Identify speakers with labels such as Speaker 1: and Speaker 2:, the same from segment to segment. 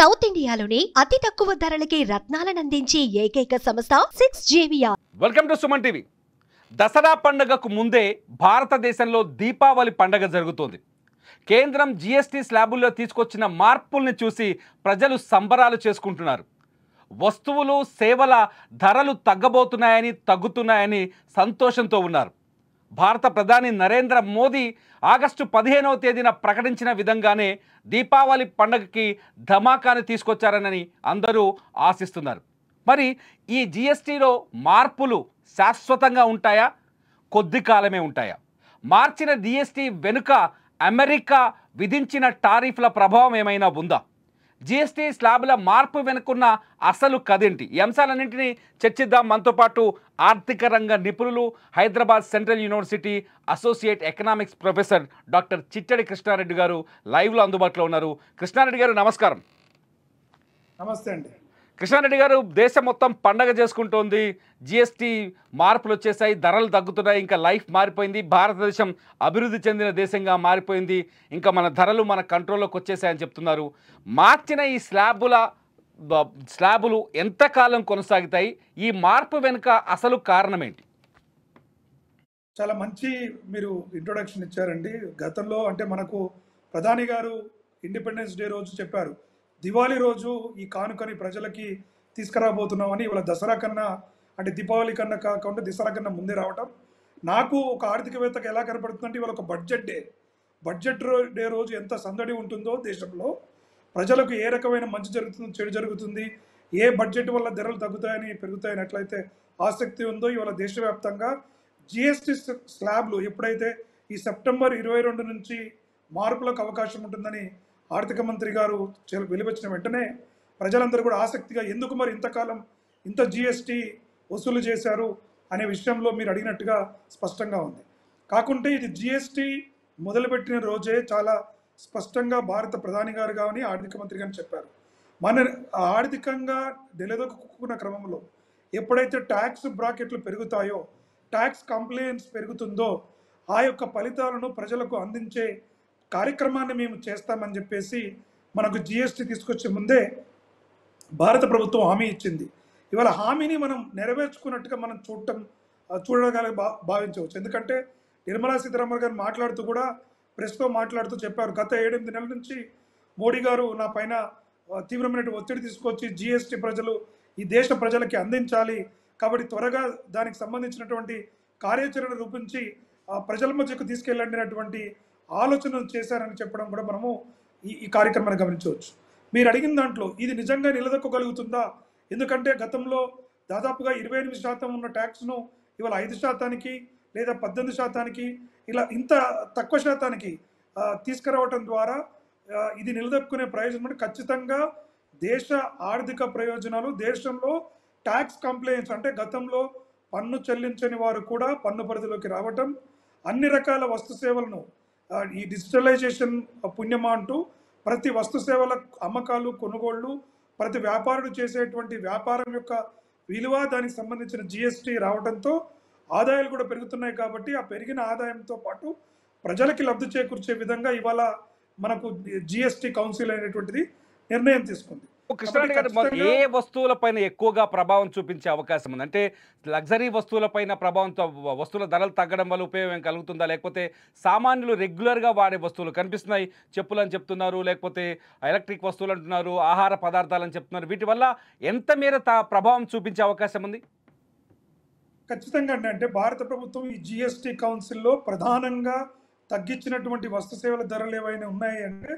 Speaker 1: South ఇండియాలోనే అతి తక్కువ ధరలకి రత్నాలనందించే ఏకైక సంస్థ 6JVR.
Speaker 2: Welcome to Suman TV. Dasara పండుగకు ముందే భారతదేశంలో దీపావళి పండుగ జరుగుతోంది. కేంద్రం జీఎస్టీ స్లాబుల్లో తీసుకొచ్చిన మార్పుల్ని చూసి ప్రజలు సంబరాలు చేసుకుంటున్నారు. వస్తువులు సేవల ధరలు తగ్గుతున్నాయని సంతోషంతో ఉన్నారు. భారత ప్రధాని నరేంద్ర మోదీ ఆగస్టు 15వ తేదీన ప్రకటించిన విధంగానే దీపావళి పండుగకి ధమాకాను తీసుకొచ్చారని అందరూ ఆశిస్తున్నారు. మరి ఈ జీఎస్టీలో మార్పులు శాశ్వతంగా ఉంటాయా, కొద్ది కాలమే ఉంటాయా? మార్చిన జీఎస్టీ వెనుక అమెరికా విధించిన టారిఫ్ల ప్రభావం ఏమైనా ఉందా? జీఎస్టీ స్లాబుల మార్పు వెనుకున్న అసలు కథేంటి? ఈ అంశాలన్నింటినీ చర్చిద్దాం. మనతో పాటు ఆర్థిక రంగ నిపుణులు, Hyderabad central university associate economics professor doctor Chittadi Krishna Reddy గారు లైవ్లో అందుబాటులో ఉన్నారు. కృష్ణారెడ్డి గారు నమస్కారం.
Speaker 3: నమస్తే అండి.
Speaker 2: కృష్ణారెడ్డి గారు, దేశం మొత్తం పండగ చేసుకుంటోంది. జీఎస్టీ మార్పులు వచ్చేసాయి, ధరలు తగ్గుతున్నాయి, ఇంకా లైఫ్ మారిపోయింది, భారతదేశం అభివృద్ధి చెందిన దేశంగా మారిపోయింది, ఇంకా మన ధరలు మన కంట్రోల్లోకి వచ్చేసాయని చెప్తున్నారు. మార్చిన ఈ స్లాబులు ఎంతకాలం కొనసాగుతాయి? ఈ మార్పు వెనుక అసలు కారణం ఏంటి?
Speaker 3: చాలా మంచి మీరు ఇంట్రొడక్షన్ ఇచ్చారండి. గతంలో అంటే మనకు ప్రధాని గారు ఇండిపెండెన్స్ డే రోజు చెప్పారు, దివాళీ రోజు ఈ కానుకని ప్రజలకి తీసుకురాబోతున్నామని. ఇవాళ దసరా కన్నా అంటే దీపావళి కన్నా కాకుండా దసరా కన్నా ముందే రావటం నాకు ఒక ఆర్థికవేత్తకు ఎలా కనపడుతుందంటే, ఇవాళ ఒక బడ్జెట్ డే రోజు ఎంత సందడి ఉంటుందో దేశంలో, ప్రజలకు ఏ రకమైన మంచి జరుగుతుంది, చెడు జరుగుతుంది, ఏ బడ్జెట్ వల్ల ధరలు తగ్గుతాయని పెరుగుతాయని ఎట్లయితే ఆసక్తి ఉందో, ఇవాళ దేశవ్యాప్తంగా జిఎస్టీ స్లాబ్లు ఎప్పుడైతే ఈ సెప్టెంబర్ 22 నుంచి మార్పులకు అవకాశం ఉంటుందని ఆర్థిక మంత్రి గారు వెలువచ్చిన వెంటనే ప్రజలందరూ కూడా ఆసక్తిగా ఎందుకు మరి ఇంతకాలం ఇంత జిఎస్టీ వసూలు చేశారు అనే విషయంలో మీరు అడిగినట్టుగా స్పష్టంగా ఉంది. కాకుంటే ఇది జిఎస్టీ మొదలుపెట్టిన రోజే చాలా స్పష్టంగా భారత ప్రధాని గారు కానీ ఆర్థిక మంత్రి గారు చెప్పారు. మన ఆర్థికంగా నిలదొక్కున్న క్రమంలో ఎప్పుడైతే ట్యాక్స్ బ్రాకెట్లు పెరుగుతాయో, ట్యాక్స్ కంప్లైంట్స్ పెరుగుతుందో, ఆ యొక్క ఫలితాలను ప్రజలకు అందించే కార్యక్రమాన్ని మేము చేస్తామని చెప్పేసి మనకు జిఎస్టీ తీసుకొచ్చే ముందే భారత ప్రభుత్వం హామీ ఇచ్చింది. ఇవాళ హామీని మనం నెరవేర్చుకున్నట్టుగా మనం భావించవచ్చు. ఎందుకంటే నిర్మలా సీతారామన్ గారు మాట్లాడుతూ కూడా ప్రెస్తో మాట్లాడుతూ చెప్పారు, గత 7-8 నెలల నుంచి మోడీ గారు నా పైన తీవ్రమైన ఒత్తిడి తీసుకొచ్చి జిఎస్టీ ఈ దేశ ప్రజలకి అందించాలి, కాబట్టి త్వరగా దానికి సంబంధించినటువంటి కార్యాచరణ రూపించి ప్రజల మధ్యకు తీసుకెళ్ళండినటువంటి ఆలోచన చేశారని చెప్పడం కూడా మనము ఈ కార్యక్రమాన్ని గమనించవచ్చు. మీరు అడిగిన దాంట్లో ఇది నిజంగా నిలదొక్కగలుగుతుందా? ఎందుకంటే గతంలో దాదాపుగా 28% ఉన్న ట్యాక్స్ను ఇవాళ 5% లేదా 18% ఇలా ఇంత తక్కువ శాతానికి తీసుకురావటం ద్వారా ఇది నిలదొక్కునే ప్రయోజనం ఖచ్చితంగా దేశ ఆర్థిక ప్రయోజనాలు, దేశంలో ట్యాక్స్ కంప్లైంట్స్ అంటే గతంలో పన్ను చెల్లించని వారు కూడా పన్ను పరిధిలోకి రావటం, అన్ని రకాల వస్తు సేవలను ఈ డిజిటలైజేషన్ పుణ్యమా అంటూ ప్రతి వస్తు సేవల అమ్మకాలు, కొనుగోళ్లు, ప్రతి వ్యాపారుడు చేసేటువంటి వ్యాపారం యొక్క విలువ, దానికి సంబంధించిన జిఎస్టీ రావడంతో ఆదాయాలు కూడా పెరుగుతున్నాయి. కాబట్టి ఆ పెరిగిన ఆదాయంతో పాటు ప్రజలకి లబ్ధి చేకూర్చే విధంగా ఇవాళ మనకు జిఎస్టీ కౌన్సిల్ అనేటువంటిది నిర్ణయం తీసుకుంది.
Speaker 2: కృష్ణారెడ్డి గారు, ఏ వస్తువులపైన ఎక్కువగా ప్రభావం చూపించే అవకాశం ఉంది? అంటే లగ్జరీ వస్తువులపైన ప్రభావంతో వస్తువుల ధరలు తగ్గడం వల్ల ఉపయోగం కలుగుతుందా, లేకపోతే సామాన్యులు రెగ్యులర్గా వాడే వస్తువులు కనిపిస్తున్నాయి, చెప్పులు అని చెప్తున్నారు, లేకపోతే ఎలక్ట్రిక్ వస్తువులు అంటున్నారు, ఆహార పదార్థాలు అని చెప్తున్నారు, వీటి వల్ల ఎంత మేర ప్రభావం చూపించే అవకాశం ఉంది?
Speaker 3: ఖచ్చితంగా అంటే భారత ప్రభుత్వం ఈ జిఎస్టీ కౌన్సిల్లో ప్రధానంగా తగ్గించినటువంటి వస్తు సేవల ధరలు ఏవైనా ఉన్నాయి అంటే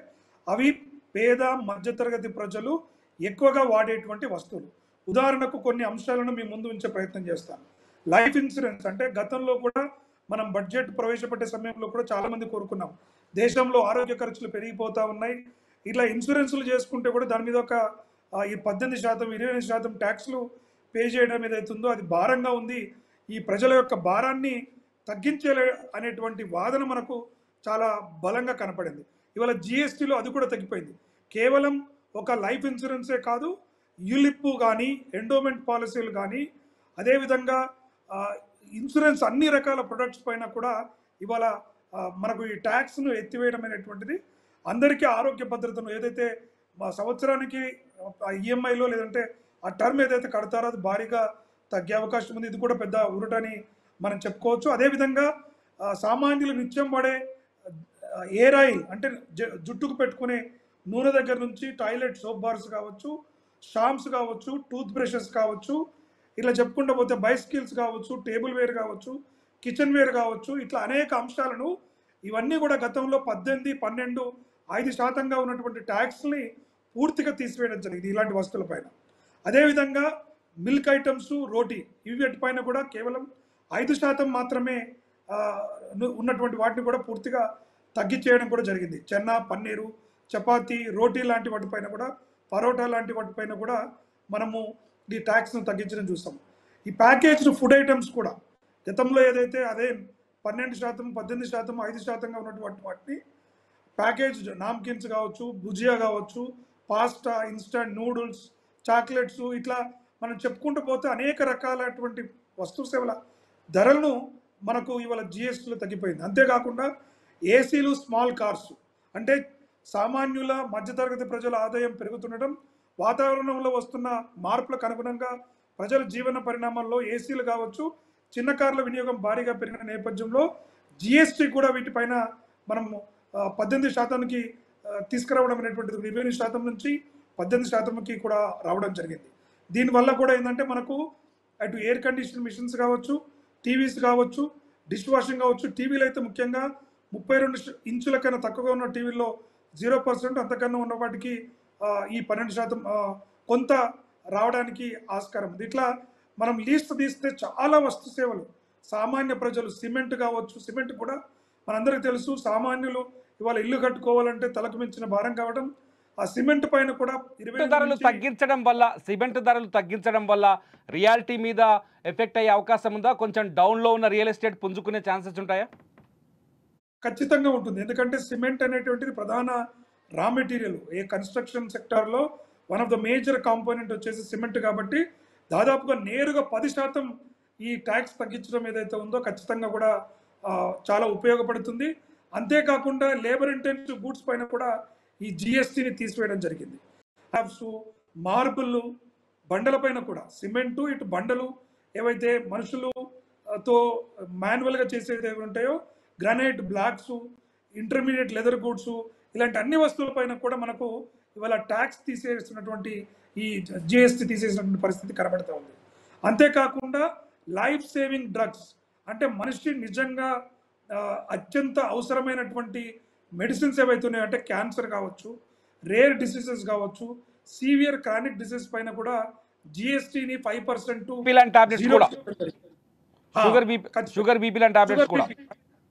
Speaker 3: అవి పేద మధ్యతరగతి ప్రజలు ఎక్కువగా వాడేటువంటి వస్తువులు. ఉదాహరణకు కొన్ని అంశాలను మీ ముందు ఉంచే ప్రయత్నం చేస్తాను. లైఫ్ ఇన్సూరెన్స్ అంటే గతంలో కూడా మనం బడ్జెట్ ప్రవేశపెట్టే సమయంలో కూడా చాలామంది కోరుకున్నాం, దేశంలో ఆరోగ్య ఖర్చులు పెరిగిపోతూ ఉన్నాయి, ఇట్లా ఇన్సూరెన్సులు చేసుకుంటే కూడా దాని మీద ఒక ఈ 18%, 28% ట్యాక్స్లు పే చేయడం ఏదైతుందో అది భారంగా ఉంది, ఈ ప్రజల యొక్క భారాన్ని తగ్గించే అనేటువంటి వాదన మనకు చాలా బలంగా కనపడింది. ఇవాళ జిఎస్టీలో అది కూడా తగ్గిపోయింది. కేవలం ఒక లైఫ్ ఇన్సూరెన్సే కాదు, యూలిప్ కానీ, ఎండోమెంట్ పాలసీలు కానీ, అదేవిధంగా ఇన్సూరెన్స్ అన్ని రకాల ప్రొడక్ట్స్ పైన కూడా ఇవాళ మనకు ఈ ట్యాక్స్ను ఎత్తివేయడం అనేటువంటిది అందరికీ ఆరోగ్య భద్రతను ఏదైతే మా సంవత్సరానికి ఈఎంఐలో లేదంటే ఆ టర్మ్ ఏదైతే కడతారో అది భారీగా తగ్గే అవకాశం ఉంది. ఇది కూడా పెద్ద ఊరటని మనం చెప్పుకోవచ్చు. అదేవిధంగా సామాన్యులు నిత్యం పడే ఎయిర్ ఆయిల్ అంటే జుట్టుకు పెట్టుకునే నూనె దగ్గర నుంచి టాయిలెట్ సోప్ బార్స్ కావచ్చు, షాంప్స్ కావచ్చు, టూత్ బ్రషెస్ కావచ్చు, ఇట్లా చెప్పుకుంటూ పోతే బైస్కిల్స్ కావచ్చు, టేబుల్ వేర్ కావచ్చు, కిచెన్ వేర్ కావచ్చు, ఇట్లా అనేక అంశాలను ఇవన్నీ కూడా గతంలో 18, 12, 5% ఉన్నటువంటి ట్యాక్స్ని పూర్తిగా తీసివేయడం జరిగింది ఇలాంటి వస్తువులపైన. అదేవిధంగా మిల్క్ ఐటమ్స్, రోటీ వీటిపైన కూడా కేవలం 5% మాత్రమే ఉన్నటువంటి వాటిని కూడా పూర్తిగా తగ్గించేయడం కూడా జరిగింది. చెన్నా, పన్నీరు, చపాతీ, రోటీ లాంటి వాటిపైన కూడా, పరోటా లాంటి వాటిపైన కూడా మనము ఈ ట్యాక్స్ను తగ్గించడం చూస్తాం. ఈ ప్యాకేజ్డ్ ఫుడ్ ఐటమ్స్ కూడా గతంలో ఏదైతే అదే 12%, 18%, 5%గా ఉన్నటువంటి వాటిని ప్యాకేజ్డ్ నామ్కిన్స్ కావచ్చు, భుజియా కావచ్చు, పాస్తా, ఇన్స్టంట్ నూడిల్స్, చాక్లెట్స్, ఇట్లా మనం చెప్పుకుంటూ పోతే అనేక రకాలైనటువంటి వస్తు సేవల ధరలను మనకు ఇవాళ జిఎస్టీలో తగ్గిపోయింది. అంతేకాకుండా ఏసీలు, స్మాల్ కార్స్ అంటే సామాన్యుల మధ్యతరగతి ప్రజల ఆదాయం పెరుగుతుండటం, వాతావరణంలో వస్తున్న మార్పులకు అనుగుణంగా ప్రజల జీవన పరిణామాల్లో ఏసీలు కావచ్చు, చిన్న కార్ల వినియోగం భారీగా పెరిగిన నేపథ్యంలో జిఎస్టీ కూడా వీటిపైన మనం 18%కి తీసుకురావడం అనేటువంటిది 20% నుంచి 18%కి కూడా రావడం జరిగింది. దీనివల్ల కూడా ఏంటంటే మనకు అటు ఎయిర్ కండిషన్ మిషన్స్ కావచ్చు, టీవీస్ కావచ్చు, డిష్ వాషింగ్ కావచ్చు, టీవీలు అయితే ముఖ్యంగా 32 ఇంచుల కన్నా తక్కువగా ఉన్న టీవీల్లో 0%, అంతకన్నా ఉన్న వాటికి ఈ 12% కొంత రావడానికి ఆస్కారం ఉంది. ఇట్లా మనం లీస్ట్ తీస్తే చాలా వస్తు సేవలు సామాన్య ప్రజలు, సిమెంట్ కావచ్చు, సిమెంట్ కూడా మనందరికీ తెలుసు, సామాన్యులు ఇవాళ ఇల్లు కట్టుకోవాలంటే తలకు మించిన భారం కావడం, ఆ సిమెంట్ పైన కూడా
Speaker 2: ధరలు తగ్గించడం వల్ల, సిమెంట్ ధరలు తగ్గించడం వల్ల రియాలిటీ మీద ఎఫెక్ట్ అయ్యే అవకాశం ఉందా? కొంచెం డౌన్లో ఉన్న రియల్ ఎస్టేట్ పుంజుకునే ఛాన్సెస్ ఉంటాయా?
Speaker 3: ఖచ్చితంగా ఉంటుంది. ఎందుకంటే సిమెంట్ అనేటువంటిది ప్రధాన రా మెటీరియల్ ఏ కన్స్ట్రక్షన్ సెక్టార్లో one of the major component వచ్చేసి సిమెంట్. కాబట్టి దాదాపుగా నేరుగా 10% ఈ ట్యాక్స్ తగ్గించడం ఏదైతే ఉందో ఖచ్చితంగా కూడా చాలా ఉపయోగపడుతుంది. అంతేకాకుండా లేబర్ ఇంటెన్సివ్ గూడ్స్ పైన కూడా ఈ జిఎస్టీని తీసివేయడం జరిగింది. మార్బుల్ బండల పైన కూడా సిమెంటు, ఇటు బండలు ఏవైతే మనుషులతో మాన్యువల్గా చేసేది ఏవి ఉంటాయో, granite blocks, intermediate leather goods, ఇలాంటి అన్ని వస్తువులపైన కూడా మనకు ఇవాళ ట్యాక్స్ తీసేసినటువంటి ఈ జిఎస్టీ తీసేసినటువంటి పరిస్థితి కనబడుతూ ఉంది. అంతేకాకుండా లైఫ్ సేవింగ్ డ్రగ్స్ అంటే మనిషి నిజంగా అత్యంత అవసరమైనటువంటి మెడిసిన్స్ ఏవైతే ఉన్నాయో అంటే క్యాన్సర్ కావచ్చు, రేర్ డిసీజెస్ కావచ్చు, సివియర్ క్రానిక్ డిసీజ్ పైన కూడా జిఎస్టీని 5%
Speaker 2: షుగర్ బీపీ లాంటి టాబ్లెట్స్ కూడా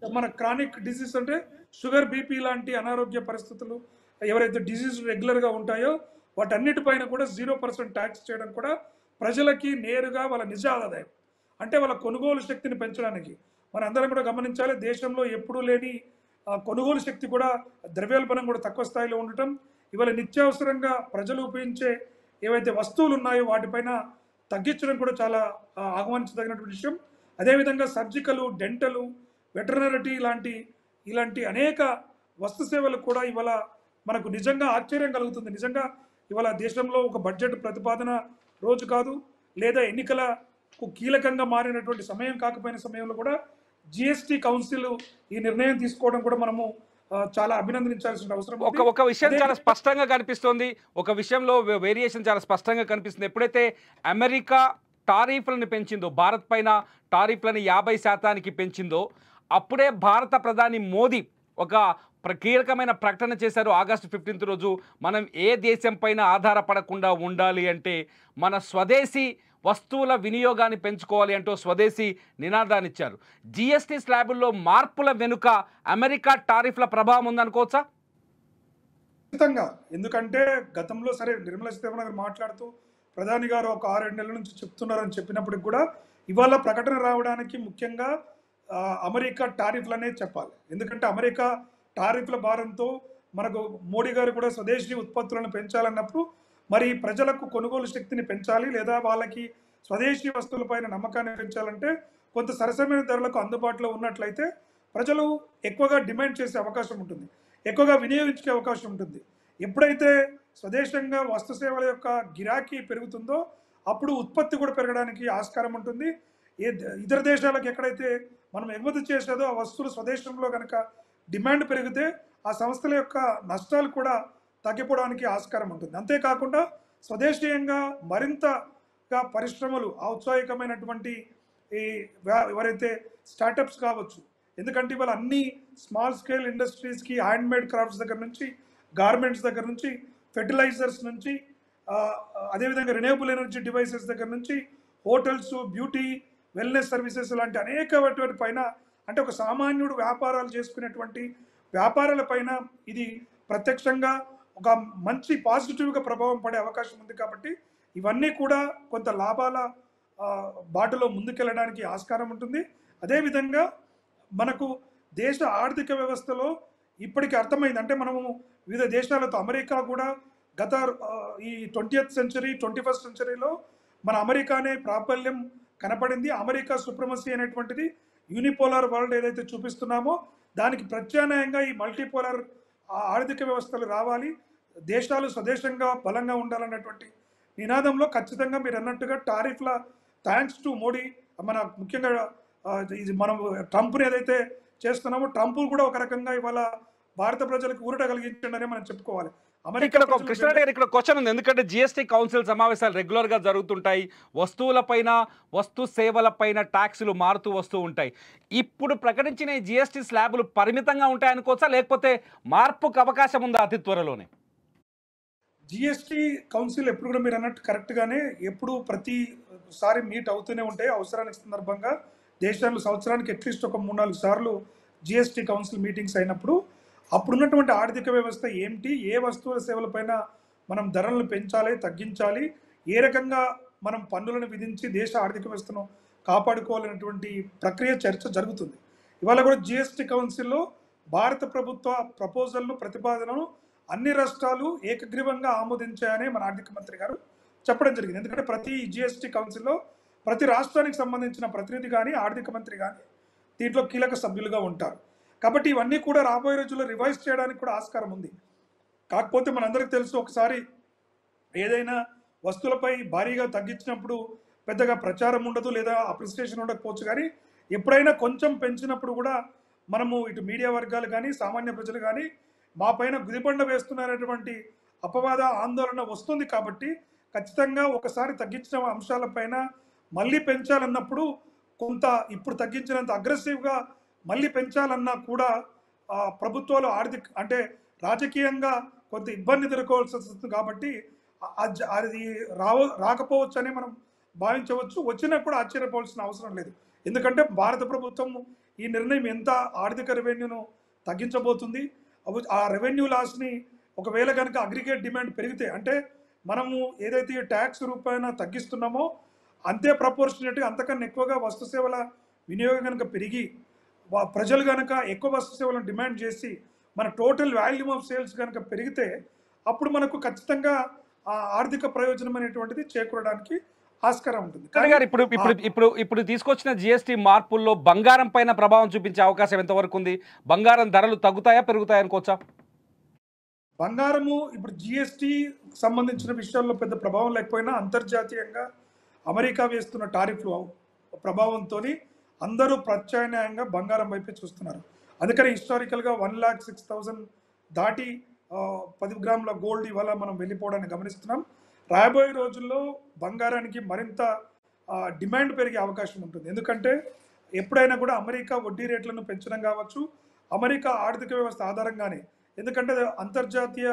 Speaker 3: మన క్రానిక్ డిసీజ్ అంటే షుగర్, బీపీ లాంటి అనారోగ్య పరిస్థితులు ఎవరైతే డిసీజ్ రెగ్యులర్గా ఉంటాయో వాటన్నిటిపైన కూడా 0% ట్యాక్స్ చేయడం కూడా ప్రజలకి నేరుగా వాళ్ళ నిజ ఆదాయం అంటే వాళ్ళ కొనుగోలు శక్తిని పెంచడానికి మన అందరం కూడా గమనించాలి. దేశంలో ఎప్పుడూ లేని కొనుగోలు శక్తి కూడా, ద్రవ్యోల్బణం కూడా తక్కువ స్థాయిలో ఉండటం, ఇవాళ నిత్యావసరంగా ప్రజలు ఉపయోగించే ఏవైతే వస్తువులు ఉన్నాయో వాటిపైన తగ్గించడం కూడా చాలా ఆహ్వానించదగినటువంటి విషయం. అదేవిధంగా సర్జికల్, డెంటల్, వెటర్నరీ ఇలాంటి అనేక వస్తు సేవలు కూడా ఇవాళ మనకు నిజంగా ఆశ్చర్యం కలుగుతుంది. నిజంగా ఇవాళ దేశంలో ఒక బడ్జెట్ ప్రతిపాదన రోజు కాదు, లేదా ఎన్నికలకు కీలకంగా మారినటువంటి సమయం కాకపోయిన సమయంలో కూడా జిఎస్టీ కౌన్సిల్ ఈ నిర్ణయం తీసుకోవడం కూడా మనము చాలా అభినందించాల్సిన అవసరం.
Speaker 2: ఒక విషయం చాలా స్పష్టంగా కనిపిస్తోంది, ఒక విషయంలో వేరియేషన్ చాలా స్పష్టంగా కనిపిస్తుంది. ఎప్పుడైతే అమెరికా టారిఫ్లను పెంచిందో, భారత్ పైన టారిఫ్లను 50%కి పెంచిందో, అప్పుడే భారత ప్రధాని మోదీ ఒక కీలకమైన ప్రకటన చేశారు. ఆగస్టు 15 రోజు మనం ఏ దేశం పైన ఆధారపడకుండా ఉండాలి అంటే మన స్వదేశీ వస్తువుల వినియోగాన్ని పెంచుకోవాలి అంటూ స్వదేశీ నినాదాన్ని ఇచ్చారు. జిఎస్టీ స్లాబుల్లో మార్పుల వెనుక అమెరికా టారిఫ్ల ప్రభావం ఉందనుకోవచ్చా?
Speaker 3: ఖచ్చితంగా. ఎందుకంటే గతంలో సరే నిర్మలా సీతారామన్ గారు మాట్లాడుతూ ప్రధాని గారు ఒక 6-7 నెలల నుంచి చెప్తున్నారని చెప్పినప్పటికి కూడా ఇవాళ ప్రకటన రావడానికి ముఖ్యంగా అమెరికా టారిఫ్లనే చెప్పాలి. ఎందుకంటే అమెరికా టారిఫ్ల భారంతో మనకు మోడీ గారు కూడా స్వదేశీ ఉత్పత్తులను పెంచాలన్నప్పుడు మరి ప్రజలకు కొనుగోలు శక్తిని పెంచాలి, లేదా వాళ్ళకి స్వదేశీ వస్తువులపైన నమ్మకాన్ని పెంచాలంటే కొంత సరసమైన ధరలకు అందుబాటులో ఉన్నట్లయితే ప్రజలు ఎక్కువగా డిమాండ్ చేసే అవకాశం ఉంటుంది, ఎక్కువగా వినియోగించే అవకాశం ఉంటుంది. ఎప్పుడైతే స్వదేశంగా వస్తు సేవల యొక్క గిరాకీ పెరుగుతుందో అప్పుడు ఉత్పత్తి కూడా పెరగడానికి ఆస్కారం ఉంటుంది. ఇతర దేశాలకు ఎక్కడైతే మనం ఎగుమతి చేసేదో ఆ వస్తువులు స్వదేశంలో కనుక డిమాండ్ పెరిగితే ఆ సంస్థల యొక్క నష్టాలు కూడా తగ్గిపోవడానికి ఆస్కారం ఉంటుంది. అంతేకాకుండా స్వదేశీయంగా మరింతగా పరిశ్రమలు ఔత్సాహికమైనటువంటి ఈ ఎవరైతే స్టార్టప్స్ కావచ్చు, ఎందుకంటే ఇవాళ అన్ని స్మాల్ స్కేల్ ఇండస్ట్రీస్కి హ్యాండ్మేడ్ క్రాఫ్ట్స్ దగ్గర నుంచి, గార్మెంట్స్ దగ్గర నుంచి, ఫెర్టిలైజర్స్ నుంచి, అదేవిధంగా రిన్యూవబుల్ ఎనర్జీ డివైసెస్ దగ్గర నుంచి, హోటల్స్, బ్యూటీ, వెల్నెస్ సర్వీసెస్ లాంటి అనేకటువంటి పైన, అంటే ఒక సామాన్యుడు వ్యాపారాలు చేసుకునేటువంటి వ్యాపారాల పైన ఇది ప్రత్యక్షంగా ఒక మంచి పాజిటివ్గా ప్రభావం పడే అవకాశం ఉంది. కాబట్టి ఇవన్నీ కూడా కొంత లాభాల బాటలో ముందుకెళ్ళడానికి ఆస్కారం ఉంటుంది. అదేవిధంగా మనకు దేశ ఆర్థిక వ్యవస్థలో ఇప్పటికీ అర్థమైంది, అంటే మనము వివిధ దేశాలతో, అమెరికా కూడా గత ఈ 20th సెంచరీ 21st సెంచరీలో మన అమెరికానే ప్రాబల్యం కనపడింది. అమెరికా సుప్రమసీ అనేటువంటిది యూనిపోలార్ వరల్డ్ ఏదైతే చూపిస్తున్నామో దానికి ప్రత్యామ్నాయంగా ఈ మల్టీపోలార్ ఆర్థిక వ్యవస్థలు రావాలి, దేశాలు స్వదేశంగా బలంగా ఉండాలన్నటువంటి నినాదంలో ఖచ్చితంగా మీరు అన్నట్టుగా టారిఫ్ల థ్యాంక్స్ టు మోడీ, మన ముఖ్యంగా ఇది మనం ట్రంప్ని ఏదైతే చేస్తున్నామో ట్రంప్ కూడా ఒక రకంగా ఇవాళ భారత ప్రజలకు ఊరట కలిగించండి మనం చెప్పుకోవాలి.
Speaker 2: ఇక్కడ కృష్ణారెడ్డి గారు ఇక్కడ క్వశ్చన్ ఉంది, ఎందుకంటే జిఎస్టీ కౌన్సిల్ సమావేశాలు రెగ్యులర్గా జరుగుతుంటాయి, వస్తువులపైన వస్తు సేవలపైన ట్యాక్సులు మారుతూ వస్తూ ఉంటాయి. ఇప్పుడు ప్రకటించిన ఈ జిఎస్టీ స్లాబులు పరిమితంగా ఉంటాయి అనుకోవచ్చా, లేకపోతే మార్పుకు అవకాశం ఉందా అతి త్వరలోనే?
Speaker 3: జిఎస్టీ కౌన్సిల్ ఎప్పుడు కూడా మీరు అన్నట్టు కరెక్ట్గానే ఎప్పుడు ప్రతిసారి మీట్ అవుతూనే ఉంటాయి. అవసరానికి సందర్భంగా దేశాలు సంవత్సరానికి అట్లీస్ట్ ఒక 3-4 సార్లు జిఎస్టీ కౌన్సిల్ మీటింగ్స్ అయినప్పుడు అప్పుడున్నటువంటి ఆర్థిక వ్యవస్థ ఏమిటి, ఏ వస్తువుల సేవలపైన మనం ధరలను పెంచాలి, తగ్గించాలి, ఏ రకంగా మనం పన్నులను విధించి దేశ ఆర్థిక వ్యవస్థను కాపాడుకోవాలనేటువంటి ప్రక్రియ చర్చ జరుగుతుంది. ఇవాళ కూడా జిఎస్టీ కౌన్సిల్లో భారత ప్రభుత్వ ప్రపోజల్ను, ప్రతిపాదనను అన్ని రాష్ట్రాలు ఏకగ్రీవంగా ఆమోదించాయని మన ఆర్థిక మంత్రి గారు చెప్పడం జరిగింది. ఎందుకంటే ప్రతి జిఎస్టీ కౌన్సిల్లో ప్రతి రాష్ట్రానికి సంబంధించిన ప్రతినిధి కానీ, ఆర్థిక మంత్రి కానీ దీంట్లో కీలక సభ్యులుగా ఉంటారు. కాబట్టి ఇవన్నీ కూడా రాబోయే రోజుల్లో రివైజ్ చేయడానికి కూడా ఆస్కారం ఉంది. కాకపోతే మనందరికీ తెలుసు, ఒకసారి ఏదైనా వస్తువులపై భారీగా తగ్గించినప్పుడు పెద్దగా ప్రచారం ఉండదు, లేదా అప్రిసియేషన్ ఉండకపోవచ్చు. కానీ ఎప్పుడైనా కొంచెం పెంచినప్పుడు కూడా మనము ఇటు మీడియా వర్గాలు కానీ, సామాన్య ప్రజలు కానీ మా పైన గుదిబండ వేస్తున్నారనేటువంటి అపవాద ఆందోళన వస్తుంది. కాబట్టి ఖచ్చితంగా ఒకసారి తగ్గించిన అంశాలపైన మళ్ళీ పెంచాలన్నప్పుడు కొంత ఇప్పుడు తగ్గించినంత అగ్రెసివ్గా మళ్ళీ పెంచాలన్నా కూడా ప్రభుత్వాలు అంటే రాజకీయంగా కొంత ఇబ్బంది ఎదుర్కోవాల్సి వస్తుంది. కాబట్టి అది రాకపోవచ్చు అని మనం భావించవచ్చు. వచ్చినా కూడా ఆశ్చర్యపోవాల్సిన అవసరం లేదు. ఎందుకంటే భారత ప్రభుత్వం ఈ నిర్ణయం ఎంత ఆర్థిక రెవెన్యూను తగ్గించబోతుంది, ఆ రెవెన్యూ లాస్ని ఒకవేళ కనుక అగ్రిగేట్ డిమాండ్ పెరిగితే, అంటే మనము ఏదైతే ట్యాక్స్ రూపాయన తగ్గిస్తున్నామో అంతే ప్రపోర్షనేట్గా అంతకన్నా ఎక్కువగా వస్తు సేవల వినియోగం కనుక పెరిగి ప్రజలు కనుక ఎక్కువ వస్తు సేవలను డిమాండ్ చేసి మన టోటల్ వాల్యూమ్ ఆఫ్ సేల్స్ కనుక పెరిగితే అప్పుడు మనకు ఖచ్చితంగా ఆర్థిక ప్రయోజనం అనేటువంటిది చేకూరడానికి ఆస్కారం ఉంటుంది.
Speaker 2: ఇప్పుడు తీసుకొచ్చిన జిఎస్టీ మార్పుల్లో బంగారం పైన ప్రభావం చూపించే అవకాశం ఎంతవరకు ఉంది? బంగారం ధరలు తగ్గుతాయా, పెరుగుతాయా అనుకోవచ్చా?
Speaker 3: బంగారము ఇప్పుడు జిఎస్టీ సంబంధించిన విషయాల్లో పెద్ద ప్రభావం లేకపోయినా అంతర్జాతీయంగా అమెరికా వేస్తున్న టారిఫ్లు ప్రభావంతో అందరూ ప్రత్యామ్నాయంగా బంగారం వైపే చూస్తున్నారు. అందుకని హిస్టారికల్గా 1,06,000 దాటి 10 గ్రాముల గోల్డ్ ఇవాళ మనం వెళ్ళిపోవడాన్ని గమనిస్తున్నాం. రాబోయే రోజుల్లో బంగారానికి మరింత డిమాండ్ పెరిగే అవకాశం ఉంటుంది. ఎందుకంటే ఎప్పుడైనా కూడా అమెరికా వడ్డీ రేట్లను పెంచడం కావచ్చు, అమెరికా ఆర్థిక వ్యవస్థ ఆధారంగానే, ఎందుకంటే అంతర్జాతీయ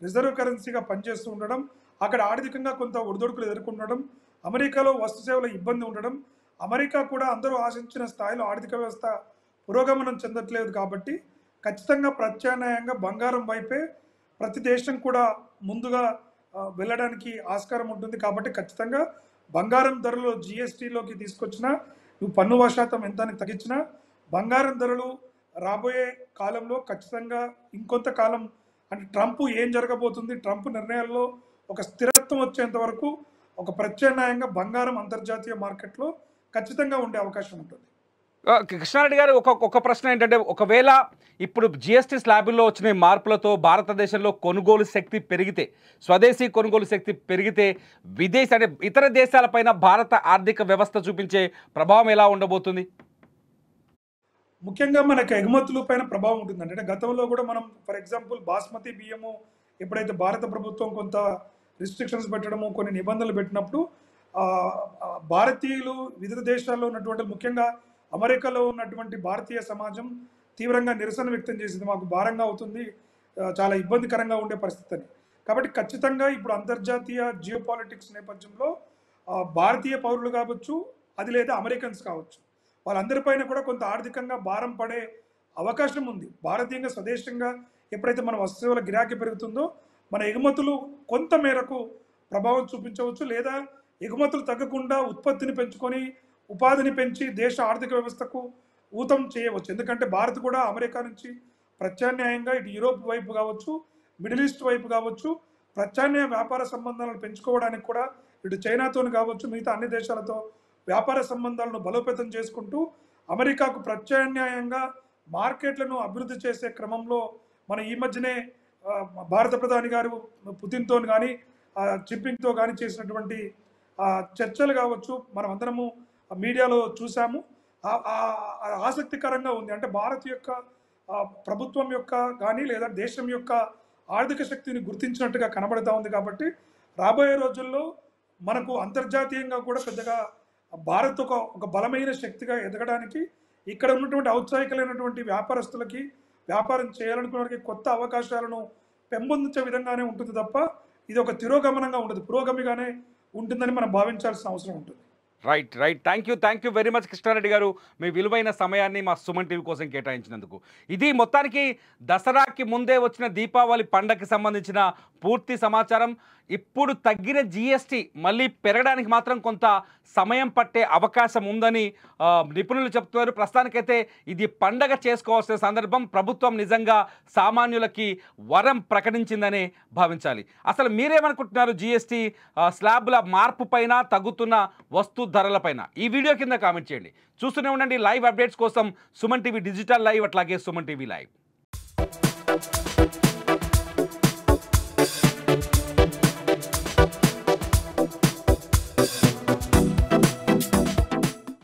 Speaker 3: రిజర్వ్ కరెన్సీగా పనిచేస్తూ ఉండడం, అక్కడ ఆర్థికంగా కొంత ఒడిదొడుకులు ఎదుర్కొనడం, అమెరికాలో వస్తు సేవల ఇబ్బంది ఉండడం, అమెరికా కూడా అందరూ ఆశించిన స్థాయిలో ఆర్థిక వ్యవస్థ పురోగమనం చెందట్లేదు. కాబట్టి ఖచ్చితంగా ప్రత్యామ్నాయంగా బంగారం వైపే ప్రతి దేశం కూడా ముందుగా వెళ్ళడానికి ఆస్కారం ఉంటుంది. కాబట్టి ఖచ్చితంగా బంగారం ధరలు జిఎస్టీలోకి తీసుకొచ్చినా, నువ్వు పన్ను శాతం ఎంత తగ్గించినా బంగారం ధరలు రాబోయే కాలంలో ఖచ్చితంగా ఇంకొంతకాలం, అంటే ట్రంప్ ఏం జరగబోతుంది, ట్రంప్ నిర్ణయాల్లో ఒక స్థిరత్వం వచ్చేంత వరకు ఒక ప్రత్యామ్నాయంగా బంగారం అంతర్జాతీయ మార్కెట్లో ఖచ్చితంగా ఉండే అవకాశం ఉంటుంది.
Speaker 2: కృష్ణారెడ్డి గారు ఒక ప్రశ్న ఏంటంటే, ఒకవేళ ఇప్పుడు జిఎస్టీ స్లాబుల్లో వచ్చిన మార్పులతో భారతదేశంలో కొనుగోలు శక్తి పెరిగితే, స్వదేశీ కొనుగోలు శక్తి పెరిగితే విదేశీ అంటే ఇతర దేశాలపైన భారత ఆర్థిక వ్యవస్థ చూపించే ప్రభావం ఎలా ఉండబోతుంది?
Speaker 3: ముఖ్యంగా మనకి ఎగుమతుల పైన ప్రభావం ఉంటుందండి. అంటే గతంలో కూడా మనం ఫర్ ఎగ్జాంపుల్ బాస్మతి బియ్యము ఎప్పుడైతే భారత ప్రభుత్వం కొంత రిస్ట్రిక్షన్స్ పెట్టడము, కొన్ని నిబంధనలు పెట్టినప్పుడు భారతీయులు వివిధ దేశాల్లో ఉన్నటువంటి, ముఖ్యంగా అమెరికాలో ఉన్నటువంటి భారతీయ సమాజం తీవ్రంగా నిరసన వ్యక్తం చేసింది. మాకు భారంగా అవుతుంది, చాలా ఇబ్బందికరంగా ఉండే పరిస్థితి అని. కాబట్టి ఖచ్చితంగా ఇప్పుడు అంతర్జాతీయ జియోపాలిటిక్స్ నేపథ్యంలో భారతీయ పౌరులు కావచ్చు, అది లేదా అమెరికన్స్ కావచ్చు, వాళ్ళందరిపైన కూడా కొంత ఆర్థికంగా భారం పడే అవకాశం ఉంది. భారతీయంగా స్వదేశంగా ఎప్పుడైతే మన వస్తువుల గిరాకీ పెరుగుతుందో మన ఎగుమతులు కొంత మేరకు ప్రభావం చూపించవచ్చు, లేదా ఎగుమతులు తగ్గకుండా ఉత్పత్తిని పెంచుకొని ఉపాధిని పెంచి దేశ ఆర్థిక వ్యవస్థకు ఊతం చేయవచ్చు. ఎందుకంటే భారత్ కూడా అమెరికా నుంచి ప్రత్యామ్నాయంగా ఇటు యూరోప్ వైపు కావచ్చు, మిడిల్ ఈస్ట్ వైపు కావచ్చు, ప్రత్యామ్నాయ వ్యాపార సంబంధాలను పెంచుకోవడానికి కూడా ఇటు చైనాతో కావచ్చు, మిగతా అన్ని దేశాలతో వ్యాపార సంబంధాలను బలోపేతం చేసుకుంటూ అమెరికాకు ప్రత్యామ్నాయంగా మార్కెట్లను అభివృద్ధి చేసే క్రమంలో మన ఈ మధ్యనే భారత ప్రధాని గారు పుతిన్తో కానీ జిన్పింగ్తో కానీ చేసినటువంటి చర్చలు కావచ్చు, మనం అందరము మీడియాలో చూసాము. ఆసక్తికరంగా ఉంది. అంటే భారత్ యొక్క ప్రభుత్వం యొక్క కానీ లేదా దేశం యొక్క ఆర్థిక శక్తిని గుర్తించినట్టుగా కనబడుతూ ఉంది. కాబట్టి రాబోయే రోజుల్లో మనకు అంతర్జాతీయంగా కూడా పెద్దగా భారత్ ఒక బలమైన శక్తిగా ఎదగడానికి, ఇక్కడ ఉన్నటువంటి ఔత్సాహికులైనటువంటి వ్యాపారస్తులకి వ్యాపారం చేయాలనుకునే వారికి కొత్త అవకాశాలను పెంపొందించే విధంగానే ఉంటుంది తప్ప ఇది ఒక తిరోగమనంగా ఉండదు, పురోగమిగానే ఉంటుందని మనం భావించాల్సిన అవసరం ఉంటుంది.
Speaker 2: Right. Thank you very much Krishna Reddy గారు, మీ విలువైన సమయాన్ని మా సుమన్ టీవీ కోసం కేటాయించినందుకు. ఇది మొత్తానికి దసరాకి ముందే వచ్చిన దీపావళి పండగకి సంబంధించిన పూర్తి సమాచారం. ఇప్పుడు తగ్గిన జిఎస్టీ మళ్ళీ పెరగడానికి మాత్రం కొంత సమయం పట్టే అవకాశం ఉందని నిపుణులు చెప్తున్నారు. ప్రస్తుతానికైతే ఇది పండగ చేసుకోవాల్సిన సందర్భం. ప్రభుత్వం నిజంగా సామాన్యులకి వరం ప్రకటించిందనే భావించాలి. అసలు మీరేమనుకుంటున్నారు జిఎస్టీ స్లాబ్ల మార్పు పైన, తగ్గుతున్న వస్తు ధరలపైన? ఈ వీడియో కింద కామెంట్ చేయండి. చూస్తూనే ఉండండి లైవ్ అప్డేట్స్ కోసం సుమన్ టీవీ డిజిటల్ లైవ్, అట్లాగే సుమన్ టీవీ లైవ్.